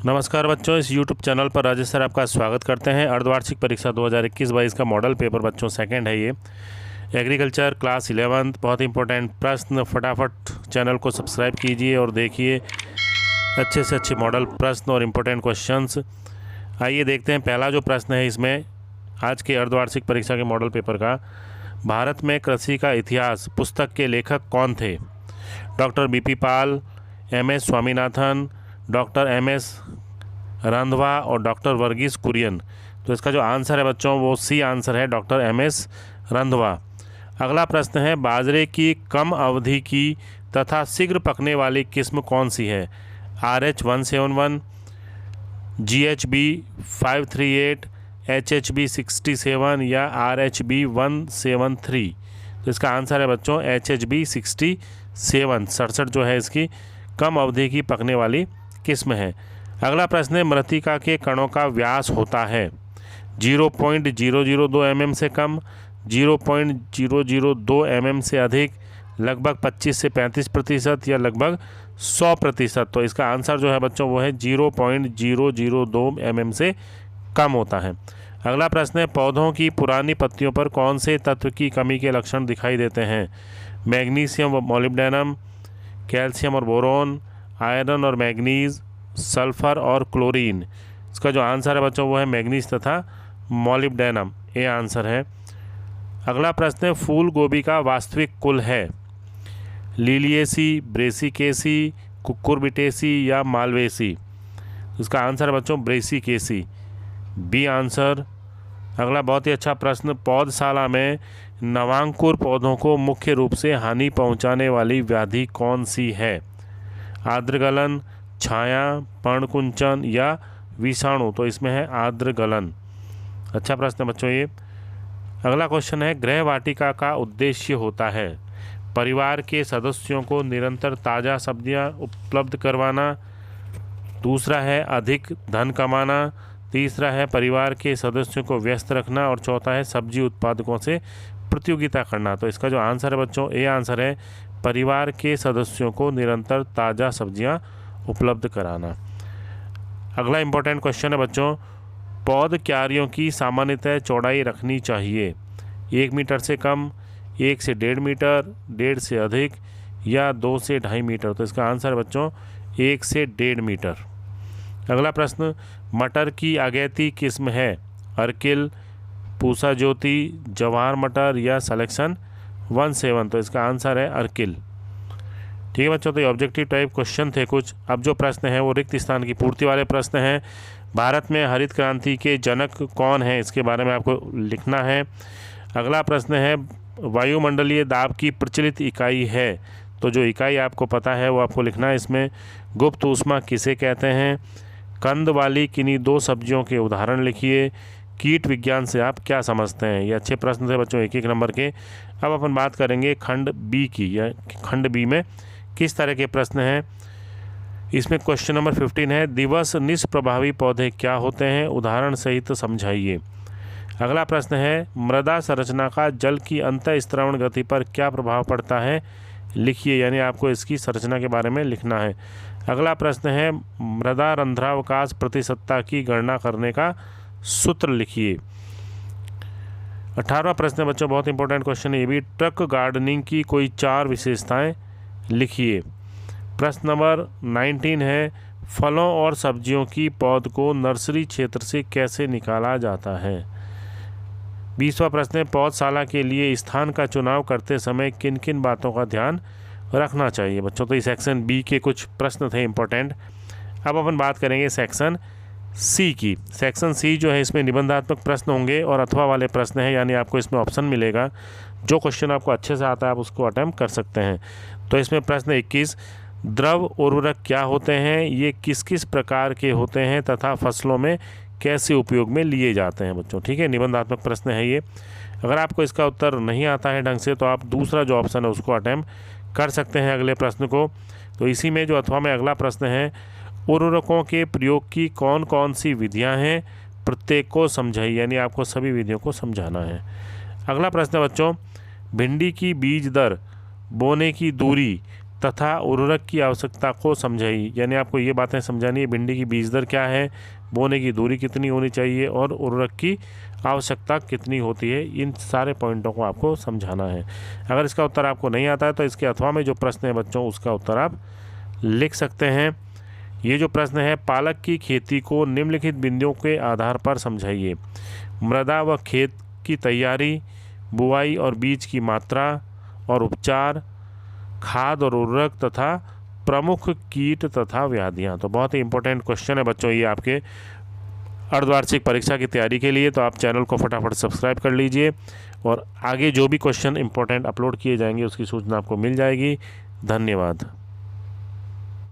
नमस्कार बच्चों, इस YouTube चैनल पर राजेश सर आपका स्वागत करते हैं। अर्धवार्षिक परीक्षा 2021-22 का मॉडल पेपर बच्चों सेकंड है ये। एग्रीकल्चर क्लास 11th, बहुत इंपॉर्टेंट प्रश्न। फटाफट चैनल को सब्सक्राइब कीजिए और देखिए अच्छे से अच्छे मॉडल प्रश्न और इम्पोर्टेंट क्वेश्चंस। आइए देखते हैं पहला जो प्रश्न है इसमें आज के अर्धवार्षिक परीक्षा के मॉडल पेपर का। भारत में कृषि का इतिहास पुस्तक के लेखक कौन थे? Doctor B P. Pal, M.S. Swaminathan, doctor M.S. Randhawa और डॉक्टर वर्गीस कुरियन। तो इसका जो आंसर है बच्चों वो सी आंसर है, डॉक्टर M.S. रंधवा। अगला प्रश्न है, बाजरे की कम अवधि की तथा शीघ्र पकने वाली किस्म कौन सी है? RH 171, GHB 538, HHB 67 या RHB 173। तो इसका आंसर है बच्चों HHB 67, 67 जो है इसकी कम अवधि की पकने वाली किस्म है। अगला प्रश्न है, मृत्तिका के कणों का व्यास होता है 0.002 mm से कम, 0.002 mm से अधिक, लगभग 25 से 35% या लगभग 100%। तो इसका आंसर जो है बच्चों वो है 0.002 mm से कम होता है। अगला प्रश्न है, पौधों की पुरानी पत्तियों पर कौन से तत्व की कमी के लक्षण दिखाई देते हैं? मैग्नीशियम व मॉलिब्डेनम, कैल्शियम और बोरोन, आयरन और मैग्नीज, सल्फर और क्लोरीन। इसका जो आंसर है बच्चों वो है मैग्नीज तथा मॉलिब्डेनम, ये आंसर है। अगला प्रश्न है, फूल गोभी का वास्तविक कुल है? लिलिएसी, ब्रेसिकेसी, कुकुरबिटेसी या मालवेसी। इसका आंसर है बच्चों ब्रेसिकेसी, बी आंसर। अगला बहुत ही अच्छा प्रश्न, पौधशाला में नवांकुर पौधों को मुख्य रूप से हानि पहुंचाने वाली व्याधि कौन सी है? आर्द्रगलन, छाया, पर्णकुंचन या विषाणु। तो इसमें है आर्द्रगलन। अच्छा प्रश्न है बच्चों ये। अगला क्वेश्चन है, गृह वाटिका का उद्देश्य होता है? परिवार के सदस्यों को निरंतर ताज़ा सब्जियां उपलब्ध करवाना, दूसरा है अधिक धन कमाना, तीसरा है परिवार के सदस्यों को व्यस्त रखना और चौथा है सब्जी उत्पादकों से प्रतियोगिता करना। तो इसका जो आंसर है बच्चों ए आंसर है, परिवार के सदस्यों को निरंतर ताज़ा सब्जियां उपलब्ध कराना। अगला इंपॉर्टेंट क्वेश्चन है बच्चों, पौध क्यारियों की सामान्यतः चौड़ाई रखनी चाहिए 1 मीटर से कम, 1 से 1.5 मीटर, 1.5 से अधिक या 2 से 2.5 मीटर। तो इसका आंसर है बच्चों 1 से 1.5 मीटर। अगला प्रश्न, मटर की अगैती किस्म है? अर्किल, पूसा ज्योति, जवाहर मटर या सिलेक्शन 17। तो इसका आंसर है अर्किल। ठीक है बच्चों, तो ये ऑब्जेक्टिव टाइप क्वेश्चन थे कुछ। अब जो प्रश्न है वो रिक्त स्थान की पूर्ति वाले प्रश्न हैं। भारत में हरित क्रांति के जनक कौन है, इसके बारे में आपको लिखना है। अगला प्रश्न है, वायुमंडलीय दाब की प्रचलित इकाई है? तो जो इकाई आपको पता है वो आपको लिखना है इसमें। गुप्त ऊष्मा किसे कहते हैं? कंद वाली किन्हीं 2 सब्जियों के उदाहरण लिखिए। कीट विज्ञान से आप क्या समझते हैं? ये अच्छे प्रश्न थे बच्चों 1-1 नंबर के। अब अपन बात करेंगे खंड बी की, या खंड बी में किस तरह के प्रश्न हैं। इसमें क्वेश्चन नंबर 15 है, दिवस निष्प्रभावी पौधे क्या होते हैं? उदाहरण सहित समझाइए। अगला प्रश्न है, मृदा संरचना का जल की अंतःस्त्रवण गति पर क्या प्रभाव पड़ता है? लिखिए, यानी आपको इसकी संरचना के बारे में लिखना है। अगला प्रश्न है, मृदा रंध्रावकाश प्रतिशतता की गणना करने का सूत्र लिखिए। 18वां प्रश्न है बच्चों, बहुत इंपॉर्टेंट क्वेश्चन है ये भी, ट्रक गार्डनिंग की कोई 4 विशेषताएं लिखिए। प्रश्न नंबर 19 है, फलों और सब्जियों की पौध को नर्सरी क्षेत्र से कैसे निकाला जाता है? 20वां प्रश्न है, पौधशाला के लिए स्थान का चुनाव करते समय किन किन बातों का ध्यान रखना चाहिए? बच्चों तो ये सेक्शन बी के कुछ प्रश्न थे इंपॉर्टेंट। अब अपन बात करेंगे सेक्शन सी की। सेक्शन सी जो है इसमें निबंधात्मक प्रश्न होंगे और अथवा वाले प्रश्न हैं, यानी आपको इसमें ऑप्शन मिलेगा। जो क्वेश्चन आपको अच्छे से आता है आप उसको अटेम्प्ट कर सकते हैं। तो इसमें प्रश्न 21, द्रव उर्वरक क्या होते हैं? ये किस किस प्रकार के होते हैं तथा फसलों में कैसे उपयोग में लिए जाते हैं बच्चों? ठीक है, निबंधात्मक प्रश्न है ये। अगर आपको इसका उत्तर नहीं आता है ढंग से तो आप दूसरा जो ऑप्शन है उसको अटेम्प्ट कर सकते हैं अगले प्रश्न को। तो इसी में जो अथवा में अगला प्रश्न है, उर्वरकों के प्रयोग की कौन कौन सी विधियां हैं? प्रत्येक को समझाइए, यानी आपको सभी विधियों को समझाना है। अगला प्रश्न है बच्चों, भिंडी की बीज दर, बोने की दूरी, तथा उर्वरक की आवश्यकता को समझाइए। यानी आपको ये बातें समझानी है, भिंडी की बीज दर क्या है, बोने की दूरी कितनी होनी चाहिए और उर्वरक की आवश्यकता कितनी होती है, इन सारे पॉइंटों को आपको समझाना है। अगर इसका उत्तर आपको नहीं आता है तो इसके अथवा में जो प्रश्न है बच्चों उसका उत्तर आप लिख सकते हैं। ये जो प्रश्न है, पालक की खेती को निम्नलिखित बिंदुओं के आधार पर समझाइए। मृदा व खेत की तैयारी, बुआई और बीज की मात्रा और उपचार, खाद और उर्वरक तथा प्रमुख कीट तथा व्याधियाँ। तो बहुत ही इंपॉर्टेंट क्वेश्चन है बच्चों ये आपके अर्धवार्षिक परीक्षा की तैयारी के लिए। तो आप चैनल को फटाफट सब्सक्राइब कर लीजिए और आगे जो भी क्वेश्चन इंपॉर्टेंट अपलोड किए जाएंगे उसकी सूचना आपको मिल जाएगी। धन्यवाद।